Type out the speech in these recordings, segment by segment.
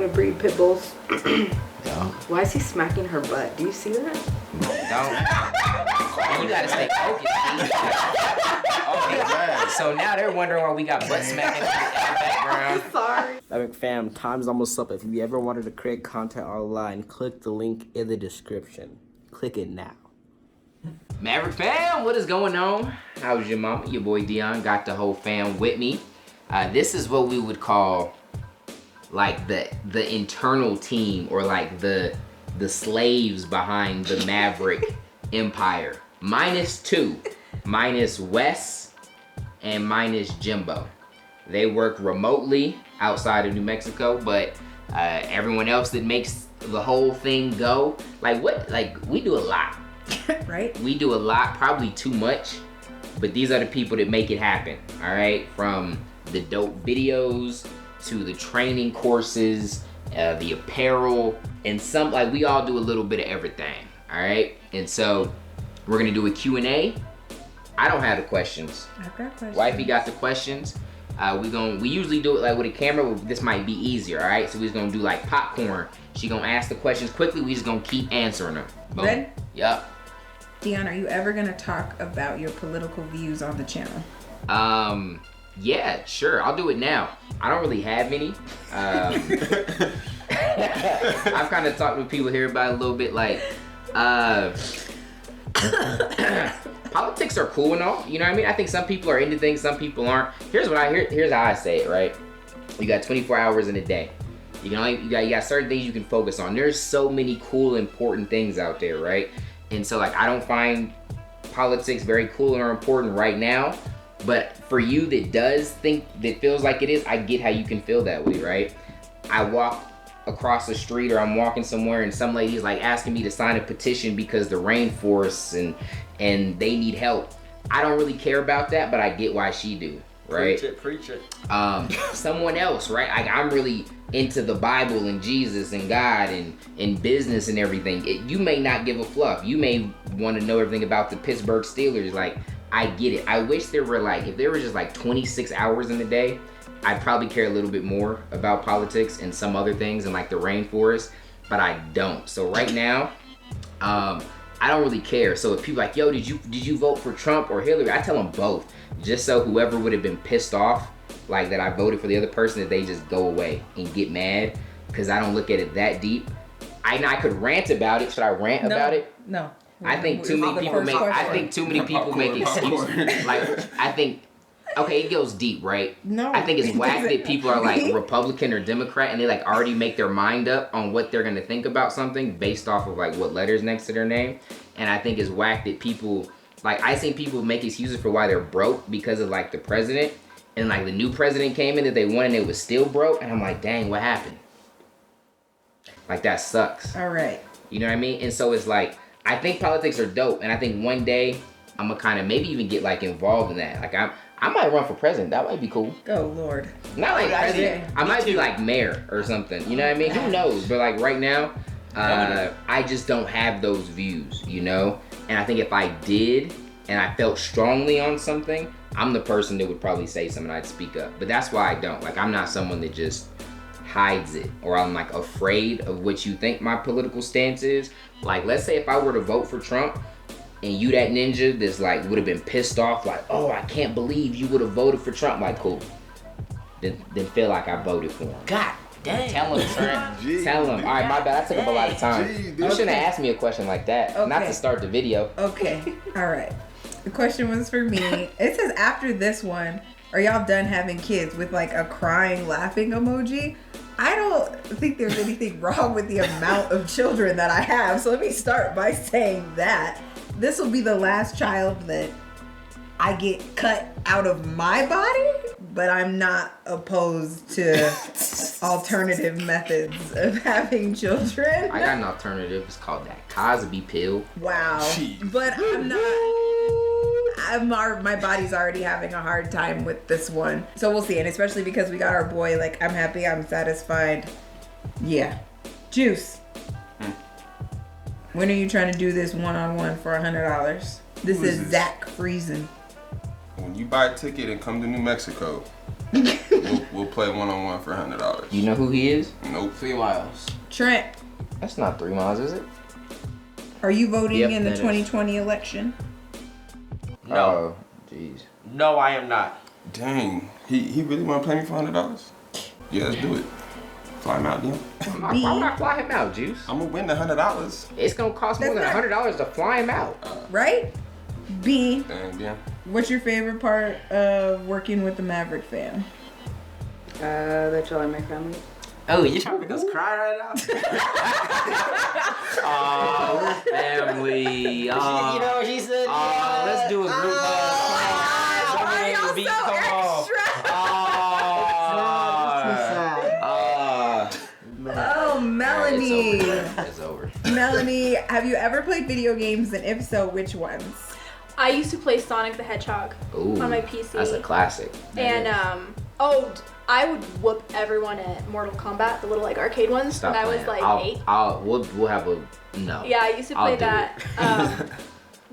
to breed pit bulls. Yeah. Why is he smacking her butt? Do you see that? Don't. You gotta stay focused. Okay. So now they're wondering why we got butt smacking in the background. Sorry. Mav3riq fam, time's almost up. If you ever wanted to create content online, click the link in the description. Click it now. Mav3riq fam, what is going on? How's your mama? Your boy Dion got the whole fam with me. This is what we would call like the internal team, or like the slaves behind the Mav3riq empire. -2, minus Wes and minus Jimbo. They work remotely outside of New Mexico, but everyone else that makes the whole thing go, we do a lot. Right? We do a lot, probably too much, but these are the people that make it happen, all right? From the dope videos to the training courses, the apparel, and we all do a little bit of everything, all right? And so we're gonna do a Q&A. I don't have the questions. I've got questions. Wifey got the questions. We usually do it like with a camera, but this might be easier, all right? So we're just gonna do like popcorn. She gonna ask the questions quickly. We just gonna keep answering them. Boom. Ready? Yup. Dion, are you ever gonna talk about your political views on the channel? Yeah, sure. I'll do it now. I don't really have any. I've kind of talked with people here about it a little bit, like, politics are cool and all, you know what I mean? I think some people are into things, some people aren't. Here's how I say it, right? You got 24 hours in a day. You got certain things you can focus on. There's so many cool, important things out there, right? And so, like, I don't find politics very cool or important right now, but for you that feels like it is, I get how you can feel that way, right? I walk across the street, or I'm walking somewhere and some lady's like asking me to sign a petition because the rainforests and they need help. I don't really care about that, but I get why she do, right? Preach it. Someone else, right? I'm really into the Bible and Jesus and God and business and everything. You may not give a fluff. You may want to know everything about the Pittsburgh Steelers. Like, I get it. I wish there were if there were just 26 hours in the day, I'd probably care a little bit more about politics and some other things and like the rainforest, but I don't. So right now, I don't really care. So if people are like, yo, did you vote for Trump or Hillary? I tell them both, just so whoever would have been pissed off, like that I voted for the other person, that they just go away and get mad, because I don't look at it that deep. I could rant about it. Should I rant about it? No. I think too many people make excuses. Okay, it goes deep, right? No. I think it's whack that people are like Republican or Democrat and they like already make their mind up on what they're gonna think about something based off of like what letters next to their name. And I think it's whack that people, I seen people make excuses for why they're broke because of like the president, and like the new president came in that they wanted and it was still broke, and I'm like, dang, what happened? Like, that sucks. All right. You know what I mean? And so it's like, I think politics are dope, and I think one day I'm gonna kind of maybe even get like involved in that. Like, I might run for president. That might be cool. Oh, Lord. Not like president. I might be like mayor or something. You know what I mean? Who knows? But like right now, I just don't have those views, you know? And I think if I did and I felt strongly on something, I'm the person that would probably say something. I'd speak up. But that's why I don't. Like, I'm not someone that just hides it, or I'm like afraid of what you think my political stance is. Like, let's say if I were to vote for Trump, and you that ninja that's like would have been pissed off, like, oh, I can't believe you would have voted for Trump. Like, cool. Then feel like I voted for him. God dang. Tell him, Trent. Tell him. All right, my bad. I took up a lot of time. You shouldn't have asked me a question like that. Okay. Not to start the video. Okay. All right. The question was for me. It says, after this one, are y'all done having kids, with like a crying, laughing emoji? I don't think there's anything wrong with the amount of children that I have. So let me start by saying that this will be the last child that I get cut out of my body, but I'm not opposed to alternative methods of having children. I got an alternative. It's called that Cosby pill. Wow. Jeez. But I'm not. My body's already having a hard time with this one. So we'll see. And especially because we got our boy, like, I'm happy, I'm satisfied. Yeah. Juice. When are you trying to do this one-on-one for $100? This is Zach Friesen. When you buy a ticket and come to New Mexico, We'll play one-on-one for $100. You know who he is? Nope. 3 miles. Trent, That's not 3 miles, is it? are you voting Yep, in the that is. 2020 election? No. Oh, jeez. No, I am not. Dang. He really want to play me for $100? Yeah, let's do it. Fly him out, Dion. Why would I fly him out, Juice? I'm gonna win the $100. It's gonna cost more than That's $100 to fly him out. Right? B, Dang, Dion. what's your favorite part of working with the Mav3riq fam? That y'all are my family. Oh, you trying to make us cry right now? Oh, we're family. You know what she said? Let's do a group hug. Come on. Why y'all Beat, so come on. Oh, Melanie. It's over. Melanie, have you ever played video games, and if so, which ones? I used to play Sonic the Hedgehog Ooh, on my PC. That's a classic. And I would whoop everyone at Mortal Kombat, the little like arcade ones, Stop when I was playing. like 8. We'll have a no. Yeah, I used to I'll play do that.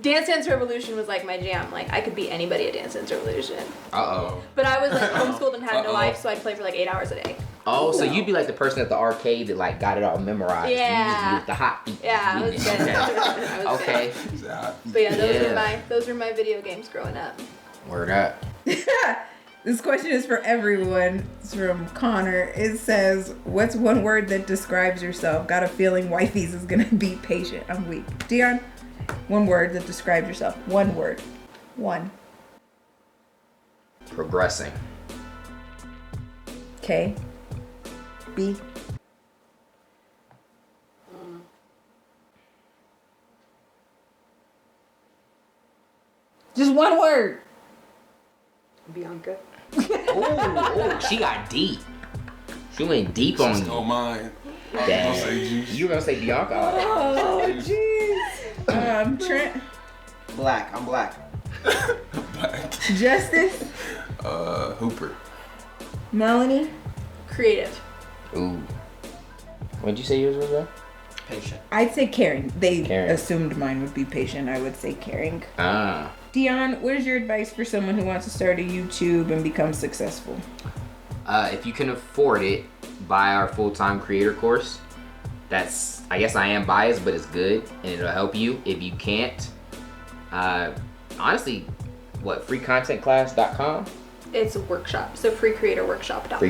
Dance Dance Revolution was like my jam. Like I could beat anybody at Dance Dance Revolution. But I was like homeschooled and had no life, so I'd play for like 8 hours a day. Oh, so you'd be like the person at the arcade that like got it all memorized. You just Yeah. use the hot beat. Yeah, I was good. I was Okay. good. But yeah, Yeah. those were my video games growing up. Word up. This question is for everyone. It's from Connor. It says, what's one word that describes yourself? Got a feeling Wifey's is gonna be patient. I'm weak. Dion, one word that describes yourself. One word. One. Progressing. Okay. B. Just one word. Bianca. Ooh, she got deep. She went deep on Just don't you. mind. Dang. say juice. You were gonna say Bianca. Oh, jeez. Trent. Black. I'm black. Justice. Hooper. Melanie. Creative. Ooh. What'd you say yours was, bro? Patient. I'd say caring. They Caring. assumed mine would be patient. I would say caring. Ah. Dion, what is your advice for someone who wants to start a YouTube and become successful? If you can afford it, buy our full-time creator course. That's, I guess I am biased, but it's good and it'll help you. If you can't, honestly, freecontentclass.com? It's a workshop. So freecreatorworkshop.com.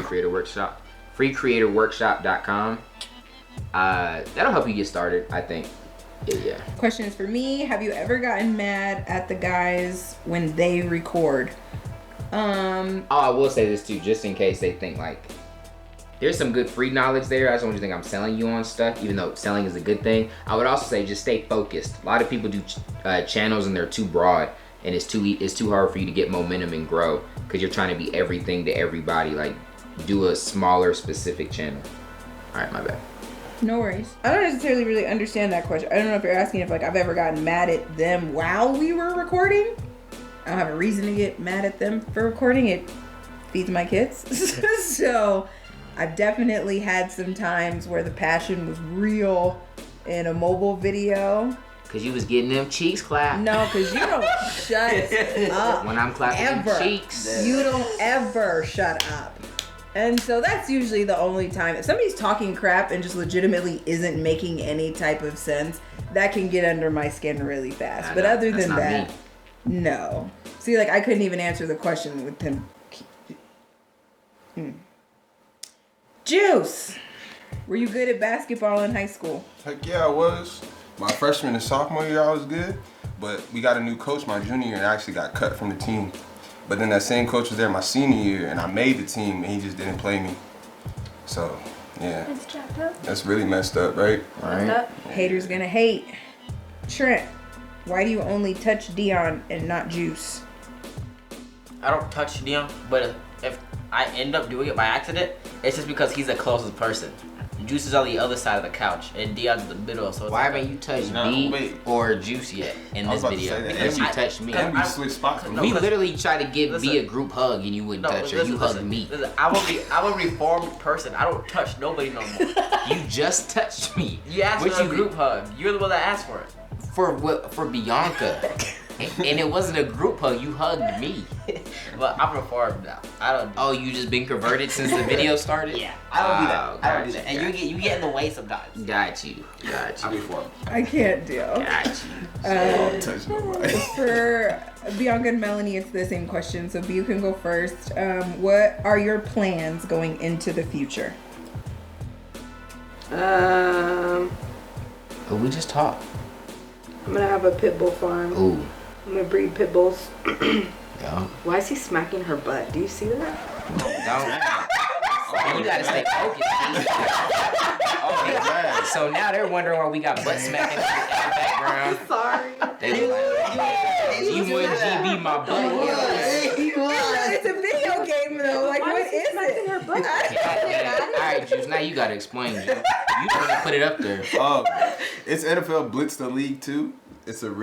freecreatorworkshop.com. That'll help you get started, I think. Yeah. Question is for me. Have you ever gotten mad at the guys when they record? Oh, I will say this too, just in case they think like there's some good free knowledge there. I just don't want you to think I'm selling you on stuff, even though selling is a good thing. I would also say just stay focused. A lot of people do channels and they're too broad, and it's too hard for you to get momentum and grow because you're trying to be everything to everybody. Like, do a smaller, specific channel. All right, my bad. No worries. I don't necessarily really understand that question. I don't know if you're asking if like I've ever gotten mad at them while we were recording. I don't have a reason to get mad at them for recording. It feeds my kids. So I've definitely had some times where the passion was real in a mobile video. Cause you was getting them cheeks clapped. No, because you don't shut up. When I'm clapping Ever. them cheeks. You don't ever shut up. And so that's usually the only time. If somebody's talking crap and just legitimately isn't making any type of sense, that can get under my skin really fast. But other That's than not that, me. no. See, like I couldn't even answer the question with him. Juice, were you good at basketball in high school? Heck yeah, I was. My freshman and sophomore year, I was good. But we got a new coach my junior year and I actually got cut from the team. But then that same coach was there my senior year and I made the team and he just didn't play me. So, yeah. It's jacked up. That's really messed up, right? Messed up. Haters gonna hate. Trent, why do you only touch Dion and not Juice? I don't touch Dion, but if I end up doing it by accident, it's just because he's the closest person. Juice is on the other side of the couch, and Dion's in the middle. So it's Why like haven't you touched No, B wait. or Juice yet in I this was about to video? say that. Because you I- touched me. Can we I- switch spots? No, We listen, literally tried to give listen. B a group hug and you wouldn't touch her. listen, You hugged listen, me. listen, I'm a reformed person. I don't touch nobody no more. You just touched me. You asked What for a you group hug. You're the one that asked for it. For Bianca. And it wasn't a group hug. You hugged me. But I'm reformed now. I don't. Oh, you just been converted since the video started? Yeah, I don't do that. I don't do Gotcha, that. And you get in the way sometimes. Got you. I'm reformed. I can't deal. Got you. Don't touch nobody. For Bianca and Melanie, it's the same question. So you can go first. What are your plans going into the future? Oh, we just talked. I'm gonna have a pit bull farm. Ooh. I'm gonna breed pit bulls. Yeah. Why is he smacking her butt? Do you see that? Don't. You gotta stay focused. Okay. So now they're wondering why we got butt smacking in the background. Sorry. They like, you wouldn't GB my butt. It's a video game though. Like, Why what is he is smacking it? her butt? Alright, Juice, now you gotta explain. You trying to put it up there. It's NFL Blitz the League too. It's like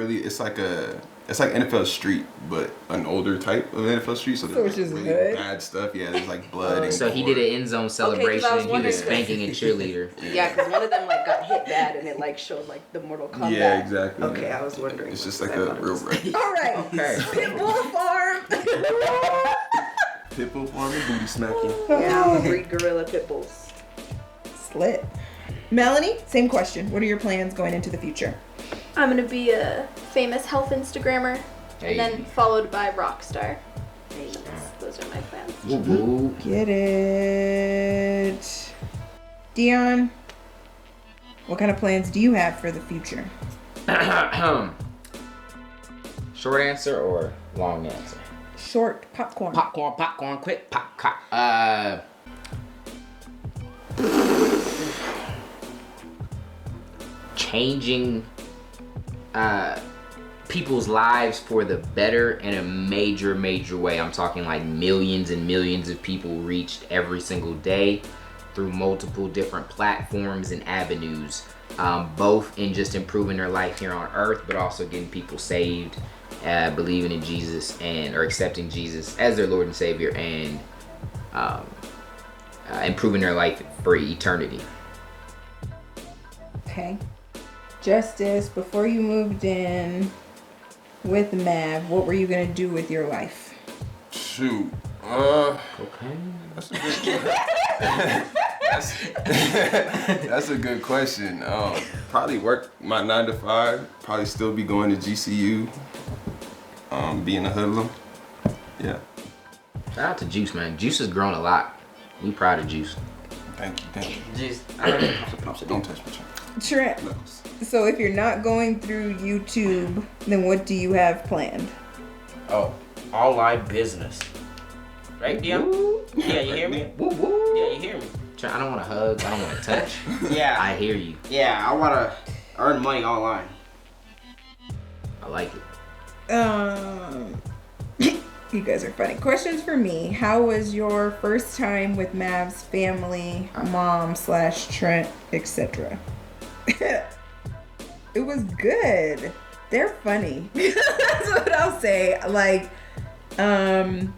NFL Street, but an older type of NFL Street. So there's which is really good. bad stuff. Yeah, there's like blood. And So he gore. did an end zone celebration I was and he was wondering- spanking a cheerleader. Yeah, because one of them like got hit bad and it like showed like the Mortal Kombat. Yeah, exactly. Okay, I was wondering. It's just because like I a thought it real was- wreck. All right. Okay. Pitbull farm. Pitbull farm and booty smacking. Yeah, I'm gonna breed gorilla pit bulls. Slit. Melanie, same question. What are your plans going into the future? I'm gonna be a famous health Instagrammer, Hey. and then followed by rock star. Those are my plans. Woo-woo. Get it. Dion, what kind of plans do you have for the future? Short answer or long answer? Short popcorn. Popcorn, quick pop. Changing people's lives for the better in a major way. I'm talking like millions and millions of people reached every single day through multiple different platforms and avenues, both in just improving their life here on earth, but also getting people saved, believing in Jesus or accepting Jesus as their Lord and Savior, and improving their life for eternity. Okay. Justice, before you moved in with Mav, what were you going to do with your life? Shoot. Okay. That's a good that's a good question. Probably work my 9 to 5. Probably still be going to GCU. Be in a hoodlum. Yeah. Shout out to Juice, man. Juice has grown a lot. We proud of Juice. Thank you. Jeez. Don't touch my Trent, no. so if you're not going through YouTube, then what do you have planned? Oh, online business. Right, Dion? Yeah, you hear me? Woo woo. Yeah, you hear me? I don't want to hug. I don't want to touch. Yeah. I hear you. Yeah, I want to earn money online. I like it. You guys are funny. Questions for me. How was your first time with Mav's family, mom/Trent, etc.? It was good. They're funny. That's what I'll say. Like, Trent,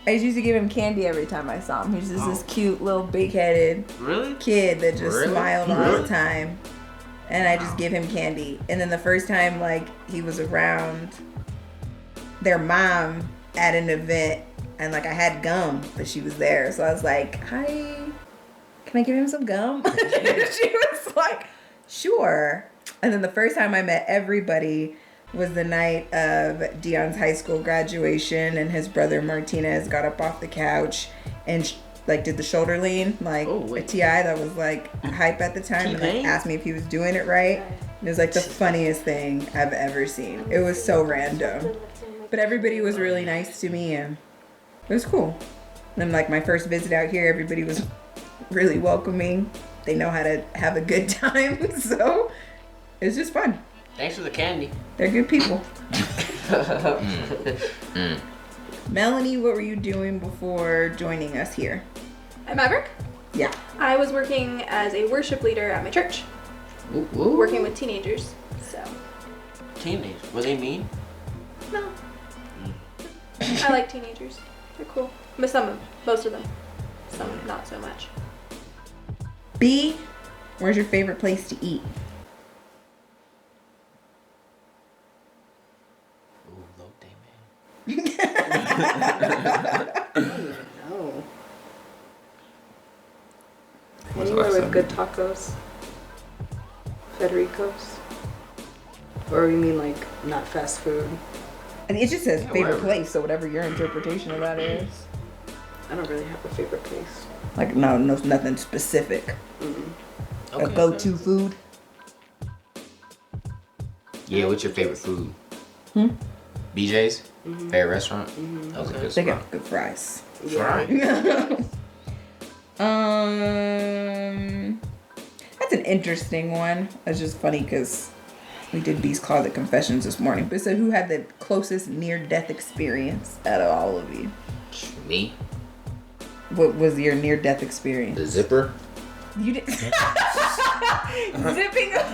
I used to give him candy every time I saw him. He's just this cute little big-headed Really? kid that just Really? smiled all the time. And I just give him candy. And then the first time, like, he was around their mom at an event, and like I had gum, but she was there. So I was like, hi, can I give him some gum? She was like, sure. And then the first time I met everybody was the night of Dion's high school graduation, and his brother Martinez got up off the couch and like did the shoulder lean, like a T.I. that was like hype at the time, and like asked me if he was doing it right. And it was like the funniest thing I've ever seen. It was so random. But everybody was really nice to me, and it was cool. And then like my first visit out here, everybody was really welcoming. They know how to have a good time, so it was just fun. Thanks for the candy. They're good people. Melanie, what were you doing before joining us here? At Mav3riq, Yeah. I was working as a worship leader at my church, Ooh, ooh. working with teenagers. So, Teenagers. Were they mean? no. I like teenagers. They're cool. But most of them. Some not so much. B, where's your favorite place to eat? Anywhere with good tacos. Federico's. Or you mean like not fast food? I mean, it just says favorite whatever. place, so whatever your interpretation of that is. I don't really have a favorite place. Like no, nothing specific. A go-to food. Yeah, what's your favorite food? BJ's? Favorite restaurant? That was a good They spot. got good fries. Right. That's an interesting one. That's just funny because we did Beast Closet Confessions this morning. But it said who had the closest near-death experience out of all of you? Me? What was your near-death experience? The zipper? You did zipping up.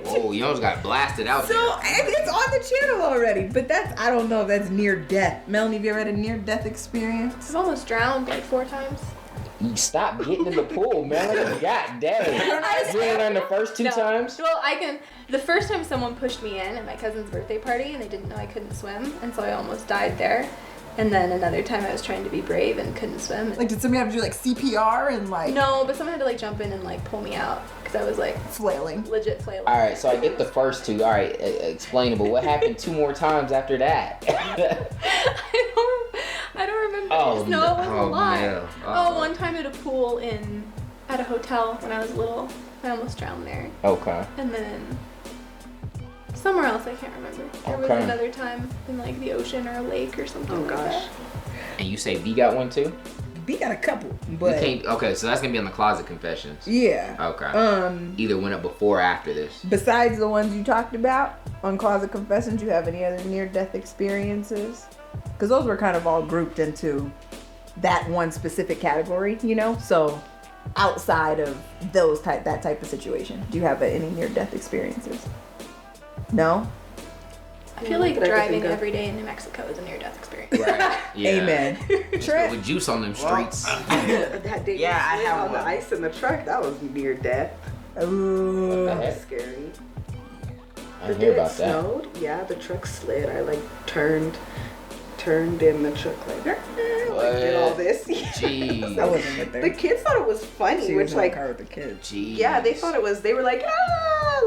Whoa, you almost got blasted out So and it's on the channel already, but I don't know if that's near death. Melanie, have you ever had a near death experience? I've almost drowned like 4 times. there. You stop getting in the pool, man. God dang. You didn't learn the first 2 times? Well, the first time someone pushed me in at my cousin's birthday party and they didn't know I couldn't swim, and so I almost died there. And then another time I was trying to be brave and couldn't swim. Like, did somebody have to do like CPR and like No, but someone had to like jump in and like pull me out because I was like flailing? legit flailing. All right, so I get the first 2. All right, explainable. What happened 2 more times after that? I don't remember. Oh, I just know it wasn't a lot. no. Oh, one time at a pool at a hotel when I was little, I almost drowned there. Okay. And then somewhere else, I can't remember. There was Okay. another time in like the ocean or a lake or something. Oh like gosh. that. And you say V got one too? B got a couple, You but can't, okay, so that's gonna be on the closet confessions. yeah. Okay. Either went up before or after this. Besides the ones you talked about on Closet Confessions, you have any other near-death experiences? Because those were kind of all grouped into that one specific category, you know. So outside of that type of situation, do you have any near-death experiences? No. I feel like That I could driving think of. every day in New Mexico is a near-death experience. Right. Yeah. Amen. Trent. With juice on them streets. That day Yeah, I we slid have on the one. ice in the truck. That was near death. Ooh. That was heck? scary. I The didn't hear day it about that. snowed, yeah, the truck slid. I like turned in the truck like did all this. Jeez. I wasn't with The her. kids thought it was funny, She which was in the like car with the kids. Jeez. yeah, they thought it was. They were like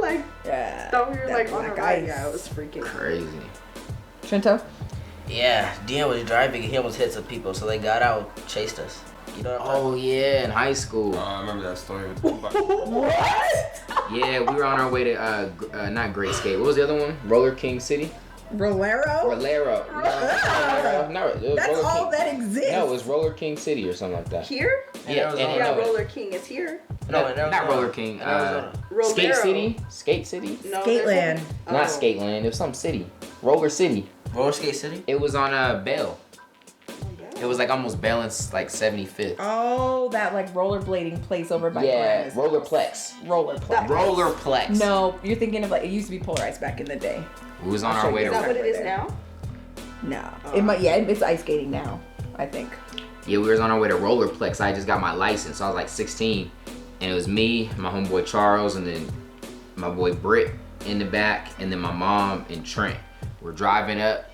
like Yeah. thought we were that like on a black ride. ice. Yeah, it was freaking. Crazy. Trento. Yeah, Dion was driving and he almost hit some people, so they got out, chased us. You know what I'm Oh yeah, in high school. I remember that story with the bike. What? Yeah, we were on our way to not Great Skate. What was the other one? Roller King City. Rolero? Rolero. No, it was That's Roller all King. that exists. No, it was Roller King City or something like that. Here? Yeah, Arizona. and Yeah, no, Roller King is here. No, in not Arizona. Roller King. In Arizona. Skate Rolero. City. Skate City. No, Skateland. Not Skateland. It was some city. Roller City. Roller Skate City? It was on Bell. It was like almost Bell and like 75th. Oh, that like rollerblading place over by Yeah, Grandma's Rollerplex. Rollerplex. Rollerplex. No, you're thinking of like it used to be polarized back in the day. We was on I'll our show way you. to Is that what work. it is now? No, it might. Yeah, it's ice skating now. I think. Yeah, we was on our way to Rollerplex. I just got my license. I was like 16, and it was me, my homeboy Charles, and then my boy Britt in the back, and then my mom and Trent. We're driving up.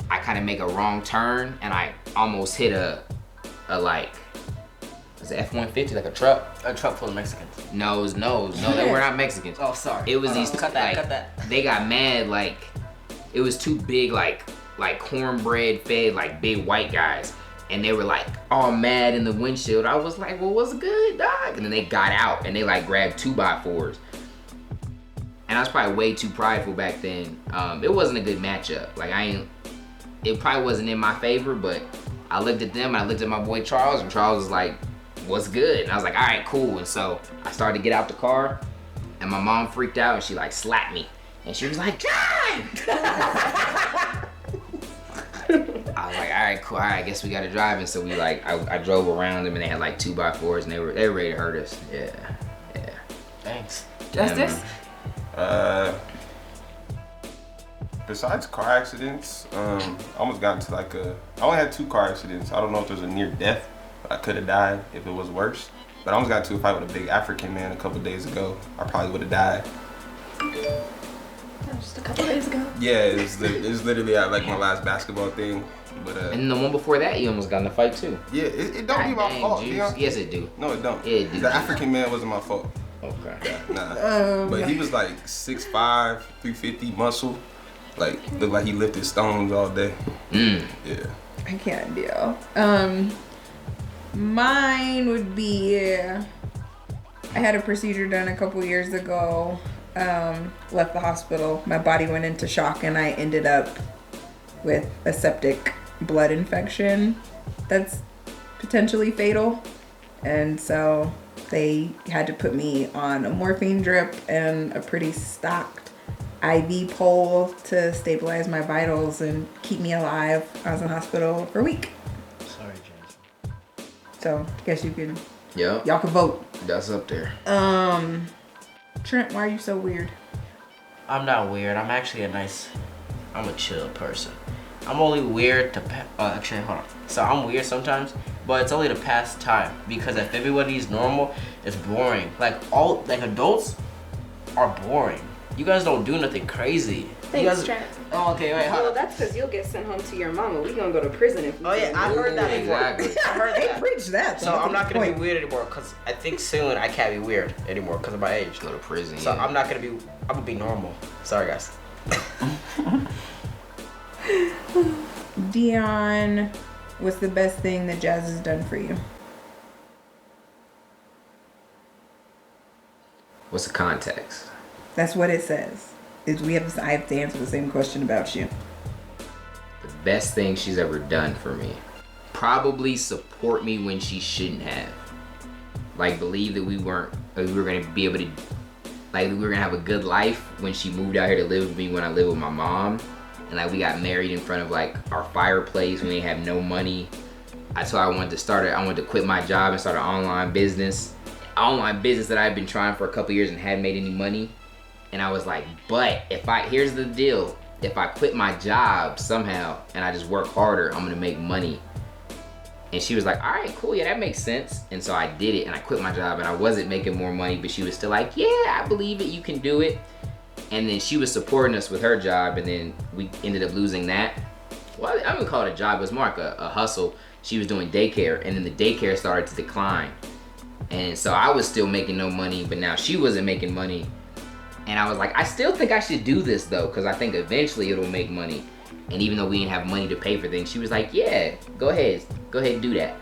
I kind of make a wrong turn, and I almost hit a like, was it F-150, like a truck? A truck full of Mexicans. No, they were not Mexicans. Oh, sorry. It was these Cut that, like, cut that. They got mad like it was two big like cornbread fed like big white guys, and they were like all mad in the windshield. I was like, well, what's good, dog? And then they got out and they like grabbed 2x4s. And I was probably way too prideful back then. It wasn't a good matchup. Like it probably wasn't in my favor, but I looked at them and I looked at my boy Charles, and Charles was like, what's good? And I was like, all right, cool. And so I started to get out the car, and my mom freaked out and she like slapped me. And she was like, drive! I was like, all right, cool. All right, I guess we got to drive. And so we like, I drove around them, and they had like 2x4s, and they were ready to hurt us. Yeah. Thanks. Justice. Besides car accidents, I almost got into I only had 2 car accidents. I don't know if there's a near death, but I could have died if it was worse. But I almost got into a fight with a big African man a couple days ago. I probably would have died. Just a couple days ago. Yeah, it was literally at like my last basketball thing. But And the one before that, you almost got in a fight too. yeah, it don't be my Dang, fault. Juice. Dion. Yes, it do. No, it don't. Yeah, it do. The African man wasn't my fault. Okay. Nah. But he was like 6'5", 350 muscle. Like looked like he lifted stones all day. Mm. Yeah. I can't deal. Mine would be, I had a procedure done a couple years ago. Left the hospital. My body went into shock and I ended up with a septic blood infection that's potentially fatal. And so they had to put me on a morphine drip and a pretty stocked IV pole to stabilize my vitals and keep me alive. I was in hospital for a week. Sorry, James. So I guess you can, Yep. y'all can vote. That's up there. Trent, why are you so weird? I'm not weird. I'm actually I'm a chill person. I'm only weird to, actually, hold on. So I'm weird sometimes, but it's only to pass time. Because if everybody's normal, it's boring. Like adults are boring. You guys don't do nothing crazy. Thanks, Trent. Oh, okay, wait, hold Well, on. that's because you'll get sent home to your mama. We gonna go to prison if we Oh yeah, I heard that before. Exactly. I heard They that. preach that. So I'm not gonna be weird anymore, cause I think soon I can't be weird anymore because of my age. Go to prison. So yeah. I'm gonna be normal. Sorry guys. Dion, what's the best thing that Jazz has done for you? What's the context? That's what it says. I have to answer the same question about you. The best thing she's ever done for me. Probably support me when she shouldn't have. Like believe that we were gonna be able to, like we were gonna have a good life when she moved out here to live with me when I lived with my mom. And like we got married in front of like our fireplace when we didn't have no money. I told her I wanted to quit my job and start an online business. Online business that I've been trying for a couple years and hadn't made any money. And I was like, but here's the deal. If I quit my job somehow and I just work harder, I'm gonna make money. And she was like, all right, cool, yeah, that makes sense. And so I did it and I quit my job and I wasn't making more money, but she was still like, yeah, I believe it, you can do it. And then she was supporting us with her job and then we ended up losing that. Well, I wouldn't call it a job, it was more like a hustle. She was doing daycare and then the daycare started to decline. And so I was still making no money, but now she wasn't making money. And I was like, I still think I should do this though, because I think eventually it'll make money. And even though we didn't have money to pay for things, she was like, yeah, go ahead and do that.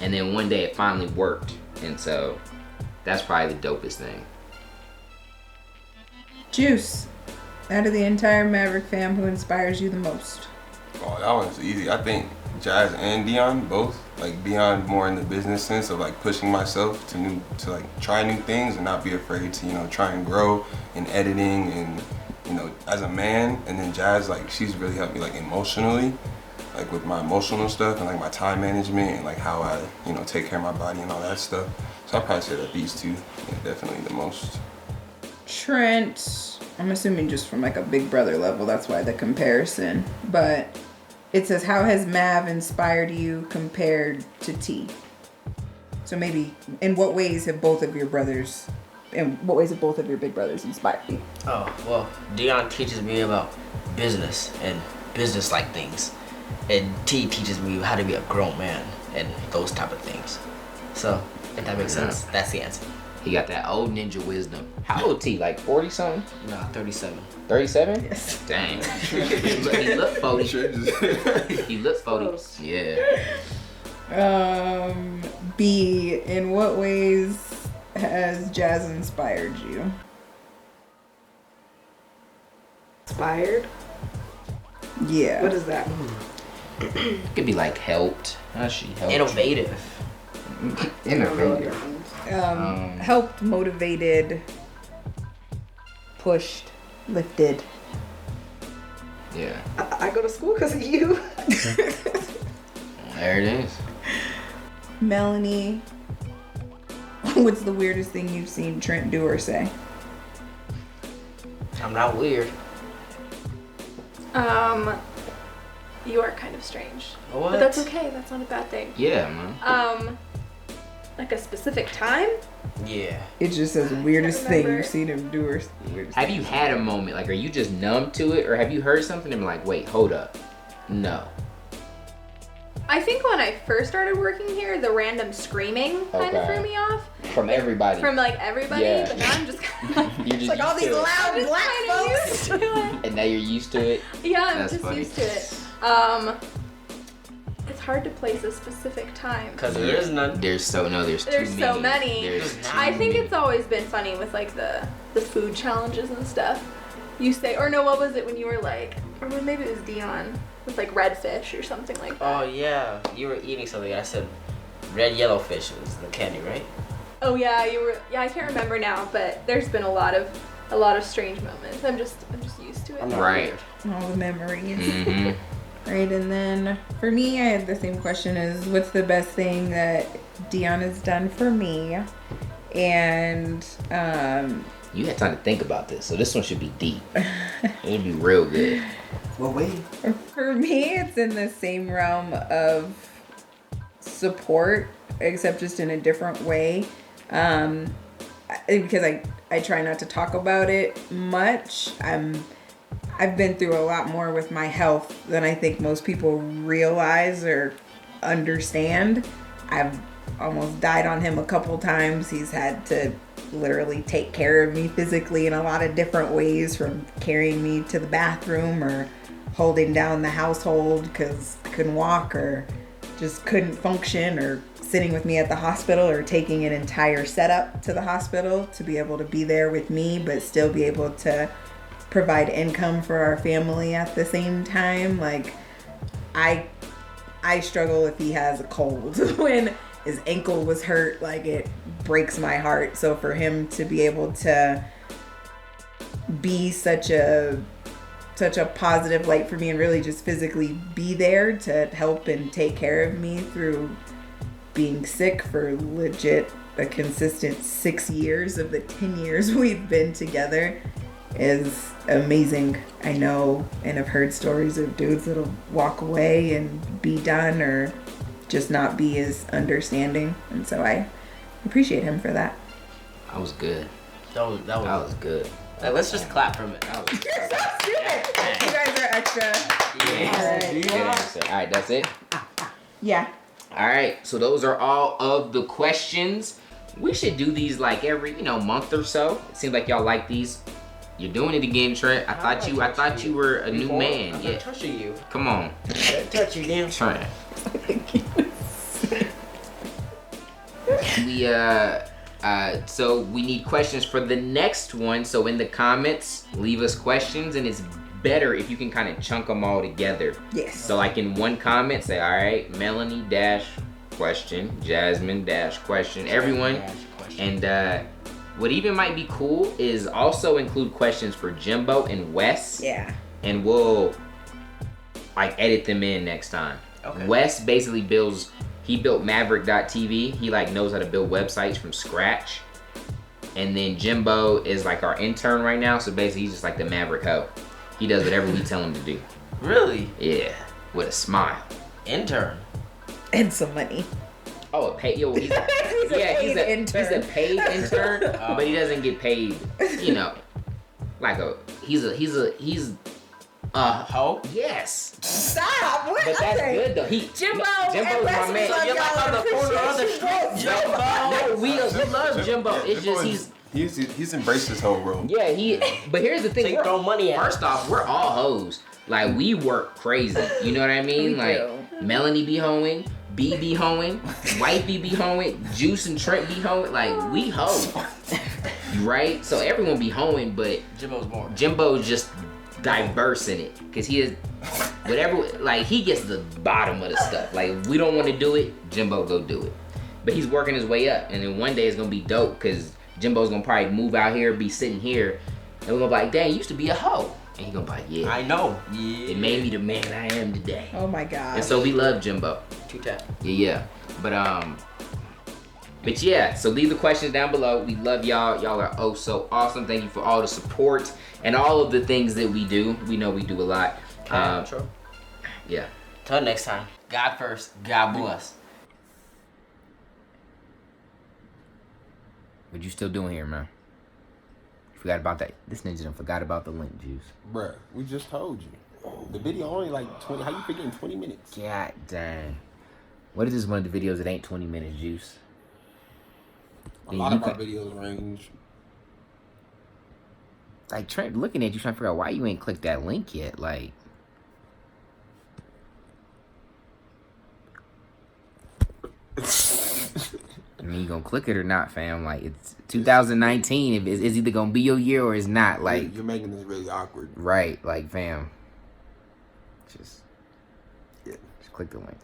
And then one day it finally worked. And so that's probably the dopest thing. Juice, out of the entire Mav3riq fam, who inspires you the most? Oh, that one's easy. I think Jazz and Dion both. Like Dion more in the business sense of like pushing myself to like try new things and not be afraid to try and grow in editing and as a man. And then Jazz, like she's really helped me like emotionally, like with my emotional stuff and like my time management and like how I take care of my body and all that stuff. So I'd probably say that these two definitely the most. Trent, I'm assuming just from like a big brother level, that's why the comparison. But it says, how has Mav inspired you compared to T? So maybe, in what ways have both of your big brothers inspired you? Oh, well, Dion teaches me about business and business-like things. And T teaches me how to be a grown man and those type of things. So, if that makes sense, that's the answer. He got that old ninja wisdom. How old T? Like 40 something? Nah, 37. Yes. 37? Dang. he looked 40. He looked 40. Close. Yeah. B, in what ways has Jazz inspired you? Inspired? Yeah. What is that? It could be like helped. How she helped? Innovative. I don't know what Innovative. that means. Helped, motivated, pushed, lifted. Yeah. I go to school because of you. There it is. Melanie, what's the weirdest thing you've seen Trent do or say? I'm not weird. You are kind of strange. What? But that's okay. That's not a bad thing. Yeah, man. like a specific time. Yeah. It just says weirdest thing remember. you've seen him do or weirdest Have thing. you had a moment, like, are you just numb to it, or have you heard something and been like, wait, hold up? No. I think when I first started working here, the random screaming kind of Okay. threw me off. From everybody. From like everybody, Yeah. but now I'm just kind of You're just Like all used these to it. loud just black kinda folks. used to it. And now you're used to it. Yeah, I'm That's just funny. used to it. It's hard to place a specific time. Because there is none. There's too There's many. so many. There's too I think many. it's always been funny with like the food challenges and stuff. You say, or no, what was it when you were like, or maybe it was Dion with like red fish or something like that. Oh, yeah. You were eating something. I said red yellow fish was the candy, right? Oh yeah, you were. Yeah, I can't remember now, but there's been a lot of strange moments. I'm just used to it. I'm not Right. weird. All the memories. Mm-hmm. Right, and then for me, I had the same question as what's the best thing that Dion has done for me? And You had time to think about this, so this one should be deep. It'll be real good. Well, wait. for me, it's in the same realm of support, except just in a different way. Because I try not to talk about it much. I've been through a lot more with my health than I think most people realize or understand. I've almost died on him a couple times. He's had to literally take care of me physically in a lot of different ways, from carrying me to the bathroom or holding down the household because I couldn't walk or just couldn't function, or sitting with me at the hospital, or taking an entire setup to the hospital to be able to be there with me but still be able to provide income for our family at the same time. Like I struggle if he has a cold. When his ankle was hurt, like it breaks my heart. So for him to be able to be such a positive light for me and really just physically be there to help and take care of me through being sick for legit a consistent 6 years of the 10 years we've been together is amazing. I know and have heard stories of dudes that'll walk away and be done or just not be as understanding, and so I appreciate him for that. That was good. That was good. Like, let's just clap from it. That was You're so stupid. You guys are extra. Yeah. Alright. Good answer. All right, that's it. Yeah. All right, so those are all of the questions. We should do these like every, month or so. It seems like y'all like these. You're doing it again, Trent. I thought you were a new man. I'm Yeah. not touching you. Come on, Don't touch you, damn. Trent. So we need questions for the next one. So in the comments, leave us questions, and it's better if you can kind of chunk them all together. Yes. So like in one comment, say, all right, Melanie dash question, Jasmine dash question, everyone. And what even might be cool is also include questions for Jimbo and Wes. Yeah. And we'll like edit them in next time. Okay. Wes basically built Mav3riq.tv. He like knows how to build websites from scratch. And then Jimbo is like our intern right now, so basically he's just like the Maverick hoe. He does whatever we tell him to do. Really? Yeah, with a smile. Intern. And some money. Oh, a paid. Yo, he's a paid intern. He's a paid intern, but he doesn't get paid. Like he's Hoe? yes. Stop. What? But that's Okay. good though. Jimbo Jimbo's and my Wesley man. love You're like y'all on the and corner of the appreciate street, you both. Jimbo. We love Jimbo. It's just he's embraced this whole role. yeah. But here's the thing. So you throw money at First off, we're all hoes. Like we work crazy. You know what I mean? We Like do. Melanie be hoeing, B be hoeing, Wifey be hoeing, Juice and Trent be hoeing. Like we hoe. Right? So everyone be hoeing, but Jimbo's more. Jimbo's just diverse in it. Cause he is whatever, like he gets the bottom of the stuff. Like if we don't want to do it, Jimbo go do it. But he's working his way up, and then one day it's gonna be dope cause Jimbo's gonna probably move out here, be sitting here, and we're gonna be like, dang, you used to be a hoe. And he gonna be like, yeah. I know. Yeah. It made me the man I am today. Oh my god. And so we love Jimbo. 2-tap. Yeah. But yeah, so leave the questions down below. We love y'all. Y'all are oh so awesome. Thank you for all the support and all of the things that we do. We know we do a lot. True. Yeah. Till next time. God first. God bless. What you still doing here, man? Forgot about that. This ninja done forgot about the link, Juice. Bruh, we just told you. The video only like 20. How you forgetting 20 minutes? God dang. What is this one of the videos that ain't 20 minutes, Juice? A lot of our videos range. Like, Trent looking at you trying to figure out why you ain't clicked that link yet. Like, I mean, you gonna click it or not, fam? Like, it's 2019. It's either gonna be your year or it's not. Like, you're making this really awkward. Right, like, fam. Just click the link.